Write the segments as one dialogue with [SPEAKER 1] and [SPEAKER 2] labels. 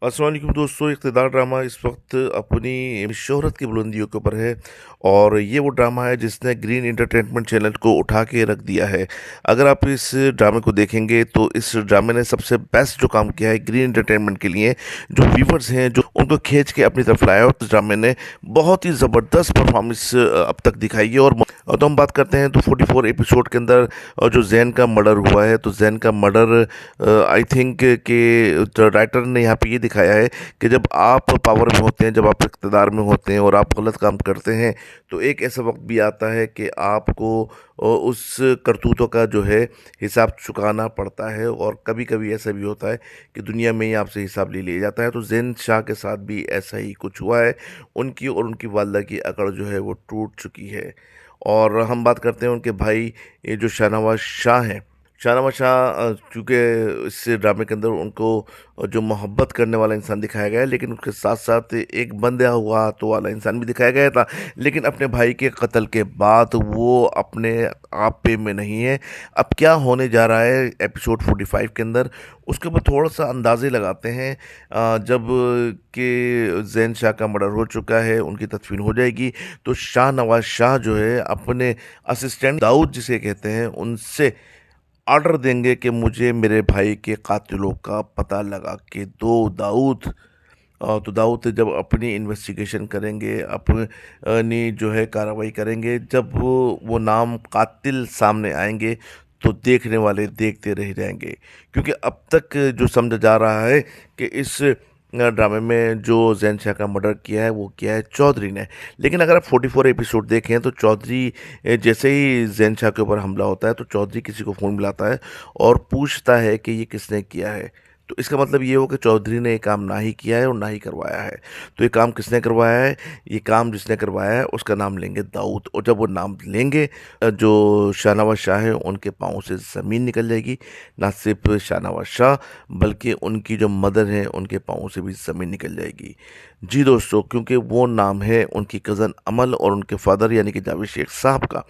[SPEAKER 1] अस्सलाम वालेकुम दोस्तों, इक़्तिदार ड्रामा इस वक्त अपनी शोहरत की बुलंदियों के ऊपर है। और ये वो ड्रामा है जिसने ग्रीन एंटरटेनमेंट चैनल को उठा के रख दिया है। अगर आप इस ड्रामे को देखेंगे तो इस ड्रामे ने सबसे बेस्ट जो काम किया है ग्रीन एंटरटेनमेंट के लिए, जो व्यूवर्स हैं जो उनको खींच के अपनी तरफ लाया। और इस ड्रामे ने बहुत ही ज़बरदस्त परफॉर्मेंस अब तक दिखाई है। और तो हम बात करते हैं तो 44 एपिसोड के अंदर जो जैन का मर्डर हुआ है, तो जैन का मर्डर आई थिंक के राइटर ने यहाँ पे ये दिखाया है कि जब आप पावर में होते हैं, जब आप इक़्तिदार में होते हैं और आप गलत काम करते हैं, तो एक ऐसा वक्त भी आता है कि आपको उस करतूतों का जो है हिसाब चुकाना पड़ता है। और कभी कभी ऐसा भी होता है कि दुनिया में ही आपसे हिसाब ले लिया जाता है। तो जैन शाह के साथ भी ऐसा ही कुछ हुआ है। उनकी और उनकी वालदा की अकड़ जो है वो टूट चुकी है। और हम बात करते हैं उनके भाई, ये जो शाहनवाज शाह हैं। शाहनवाज शाह चूँकि इस ड्रामे के अंदर उनको जो मोहब्बत करने वाला इंसान दिखाया गया है, लेकिन उसके साथ साथ एक बंधा हुआ हाथों वाला इंसान भी दिखाया गया था। लेकिन अपने भाई के कत्ल के बाद वो अपने आप पे में नहीं है। अब क्या होने जा रहा है एपिसोड 45 के अंदर, उसके ऊपर थोड़ा सा अंदाजे लगाते हैं। जब कि जैन शाह का मर्डर हो चुका है, उनकी तदफीन हो जाएगी, तो शाहनवाज शाह जो है अपने असिस्टेंट दाऊद जिसे कहते हैं उनसे ऑर्डर देंगे कि मुझे मेरे भाई के कातिलों का पता लगा के दो दाऊद। तो दाऊद जब अपनी इन्वेस्टिगेशन करेंगे, अपनी जो है कार्रवाई करेंगे, जब वो नाम कातिल सामने आएंगे तो देखने वाले देखते रह जाएंगे। क्योंकि अब तक जो समझा जा रहा है कि इस ड्रामे में जो जैन शाह का मर्डर किया है वो किया है चौधरी ने। लेकिन अगर आप 44 एपिसोड देखें तो चौधरी जैसे ही जैन शाह के ऊपर हमला होता है तो चौधरी किसी को फ़ोन मिलाता है और पूछता है कि ये किसने किया है। तो इसका मतलब ये हो कि चौधरी ने ये काम ना ही किया है और ना ही करवाया है। तो ये काम किसने करवाया है? ये काम जिसने करवाया है उसका नाम लेंगे दाऊद। और जब वो नाम लेंगे, जो शाहनवाज शाह है उनके पाँव से ज़मीन निकल जाएगी। ना सिर्फ शाहनवाज शाह, बल्कि उनकी जो मदर हैं उनके पाँव से भी ज़मीन निकल जाएगी। जी दोस्तों, क्योंकि वो नाम है उनकी कज़न अमल और उनके फादर यानी कि जावेद शेख साहब का।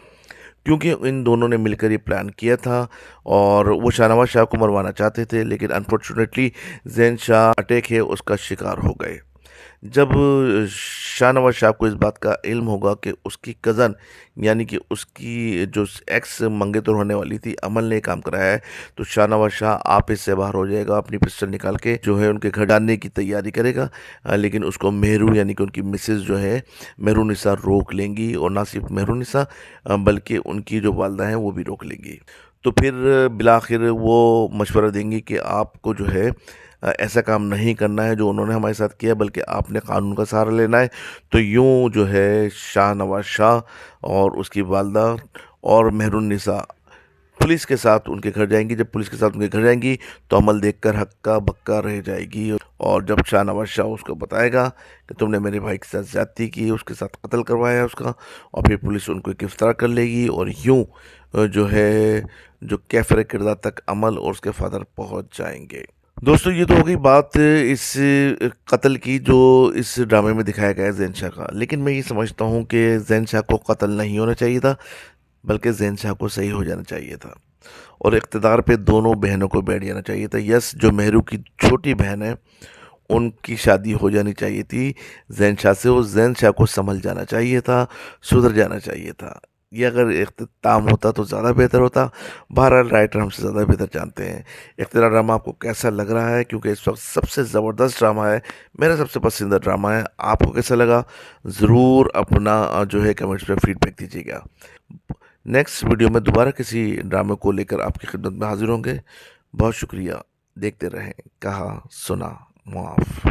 [SPEAKER 1] क्योंकि इन दोनों ने मिलकर ये प्लान किया था और वो शाहनवाज शाह को मरवाना चाहते थे, लेकिन अनफॉर्चुनेटली जैन शाह अटैक है उसका शिकार हो गए। जब शाहनवाज शाह को इस बात का इल्म होगा कि उसकी कज़न यानी कि उसकी जो एक्स मंगेतर होने वाली थी अमल ने काम कराया है, तो शाहनवाज शाह आप इससे बाहर हो जाएगा, अपनी पिस्टल निकाल के जो है उनके घर डालने की तैयारी करेगा। लेकिन उसको मेहरू यानी कि उनकी मिसेज़ जो है मेहरुनिसा रोक लेंगी। और ना सिर्फ मेहरुनिसा बल्कि उनकी जो वालदा हैं वो भी रोक लेंगी। तो फिर बिलाखिर वो मशवरा देंगी कि आपको जो है ऐसा काम नहीं करना है जो उन्होंने हमारे साथ किया, बल्कि आपने कानून का सहारा लेना है। तो यूँ जो है शाहनवाज शाह और उसकी वालदा और मेहरुन्निसा पुलिस के साथ उनके घर जाएंगी। जब पुलिस के साथ उनके घर जाएंगी तो अमल देखकर हक्का बक्का रह जाएगी। और जब शाहनवाज शाह उसको बताएगा कि तुमने मेरे भाई के साथ ज़्यादती की, उसके साथ कत्ल करवाया उसका, और फिर पुलिस उनको गिरफ्तार कर लेगी। और यूँ जो है जो कैफरे किरदार तक अमल और उसके फादर पहुंच जाएंगे। दोस्तों, ये तो हो गई बात इस कत्ल की जो इस ड्रामे में दिखाया गया है ज़ैन शाह का। लेकिन मैं ये समझता हूँ कि ज़ैन शाह को कत्ल नहीं होना चाहिए था, बल्कि ज़ैन शाह को सही हो जाना चाहिए था और इक़्तिदार पे दोनों बहनों को बैठ जाना चाहिए था। यस, जो मेहरू की छोटी बहन है उनकी शादी हो जानी चाहिए थी ज़ैन शाह से। और ज़ैन शाह को संभल जाना चाहिए था, सुधर जाना चाहिए था। ये अगर इख्तिताम होता तो ज़्यादा बेहतर होता। बहरहाल राइटर हमसे ज़्यादा बेहतर जानते हैं। इख्तियार ड्रामा आपको कैसा लग रहा है? क्योंकि इस वक्त सबसे ज़बरदस्त ड्रामा है, मेरा सबसे पसंदीदा ड्रामा है। आपको कैसा लगा? ज़रूर अपना जो है कमेंट्स में फीडबैक दीजिएगा। नेक्स्ट वीडियो में दोबारा किसी ड्रामे को लेकर आपकी खिदमत में हाजिर होंगे। बहुत शुक्रिया। देखते रहें कहा सुना मुआफ़।